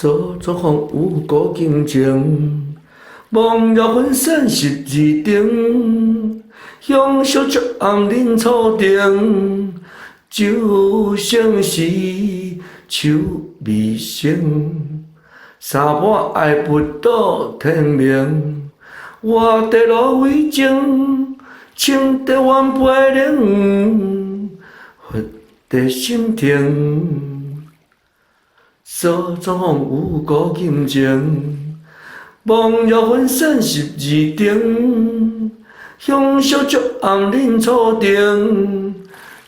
所作风有古今情，梦绕分散12灯，香烧灼暗林草顶，酒成时手未成，三半爱不到天明，我地路为情，情在阮背冷，佛在心田。所作风有古今情，梦绕分散12灯，香烧灼暗林草顶，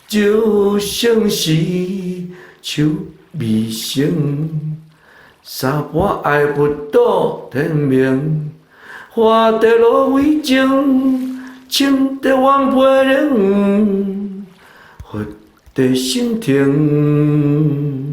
酒成时手未成，三半爱不到天明，花地路为情，情在阮背冷，佛在心田。